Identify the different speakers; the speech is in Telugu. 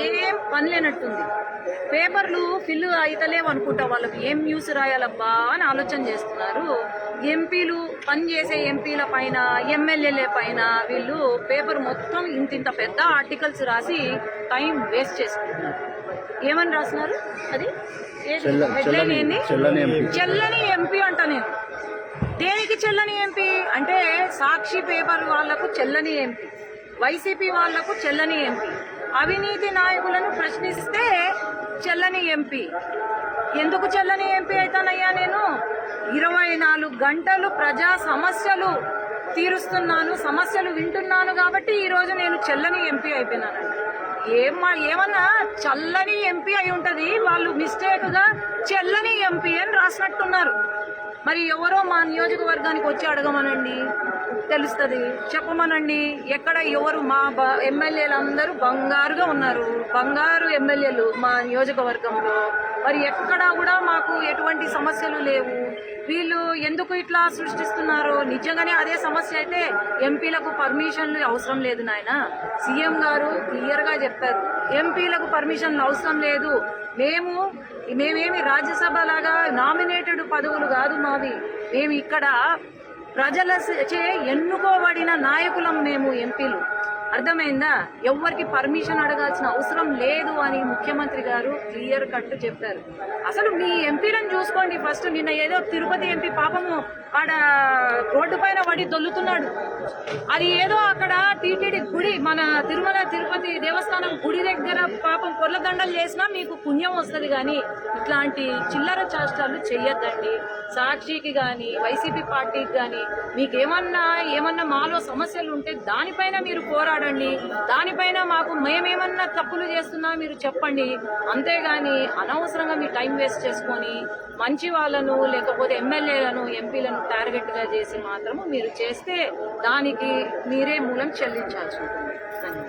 Speaker 1: ఏం పని లేనట్టుంది. పేపర్లు ఫిల్ అయితలేవు అనుకుంటా, వాళ్ళకి ఏం న్యూస్ రాయాలబ్బా అని ఆలోచన చేస్తున్నారు. ఎంపీలు పనిచేసే ఎంపీల పైన, ఎమ్మెల్యేల పైన వీళ్ళు పేపర్ మొత్తం ఇంత పెద్ద ఆర్టికల్స్ రాసి టైం వేస్ట్ చేసుకుంటున్నారు. ఏమని రాస్తున్నారు? అది చెల్లని ఎంపీ అంట. నేను దేనికి చెల్లని ఎంపీ అంటే, సాక్షి పేపర్ వాళ్లకు చెల్లని ఎంపీ, వైసీపీ వాళ్లకు చెల్లని ఎంపీ, అవినీతి నాయకులను ప్రశ్నిస్తే చెల్లని ఎంపీ. ఎందుకు చెల్లని ఎంపీ అవుతానయ్యా? నేను 24 గంటలు ప్రజా సమస్యలు తీరుస్తున్నాను, సమస్యలు వింటున్నాను కాబట్టి ఈరోజు నేను చెల్లని ఎంపీ అయిపోయినానండి. ఏమన్నా చల్లని ఎంపీ అయి ఉంటది, వాళ్ళు మిస్టేక్ గా చెల్లని ఎంపీ అని రాసినట్టున్నారు. మరి ఎవరో మా నియోజకవర్గానికి వచ్చి అడగమనండి, తెలుస్తుంది. చెప్పమనండి ఎక్కడ ఎవరు మా ఎమ్మెల్యేలు అందరూ బంగారుగా ఉన్నారు, బంగారు ఎమ్మెల్యేలు మా నియోజకవర్గంలో. మరి ఎక్కడా కూడా మాకు ఎటువంటి సమస్యలు లేవు. వీళ్ళు ఎందుకు ఇట్లా సృష్టిస్తున్నారో, నిజంగానే అదే సమస్య అయితే ఎంపీలకు పర్మిషన్లు అవసరం లేదు నాయన. సీఎం గారు క్లియర్ గా చెప్పారు, ఎంపీలకు పర్మిషన్లు అవసరం లేదు. మేమేమి రాజ్యసభ లాగా నామినేటెడ్ పదవులు కాదు మావి. మేము ఇక్కడ ప్రజల చే ఎన్నుకోబడిన నాయకులం మేము ఎంపీలు. అర్థమైందా? ఎవ్వరికి పర్మిషన్ అడగాల్సిన అవసరం లేదు అని ముఖ్యమంత్రి గారు క్లియర్ కట్ చెప్పారు. అసలు మీ ఎంపీలను చూసుకోండి ఫస్ట్. నిన్న ఏదో తిరుపతి ఎంపీ పాపము ఆడ రోడ్డు పైన పడి దొల్లుతున్నాడు. అది ఏదో అక్కడ టీటీడీ గుడి, మన తిరుమల తిరుపతి దేవస్థానం గుడి దగ్గర పాపం పొర్లదండలు చేసినా మీకు పుణ్యం వస్తుంది. కానీ ఇట్లాంటి చిల్లర చేష్టాలు చెయ్యొద్దండి. సాక్షికి కానీ వైసీపీ పార్టీకి కానీ మీకేమన్నా మాలో సమస్యలు ఉంటే దానిపైన మీరు పోరాడండి. దానిపైన మేమేమన్నా తప్పులు చేస్తున్నా మీరు చెప్పండి. అంతేగాని అనవసరంగా మీ టైం వేస్ట్ చేసుకొని మంచి వాళ్ళను లేకపోతే ఎమ్మెల్యేలను ఎంపీలను టార్గెట్ గా చేసి మాత్రము మీరు చేస్తే దానికి మీరే మూలం చెల్లించాల్సి ఉంటుంది.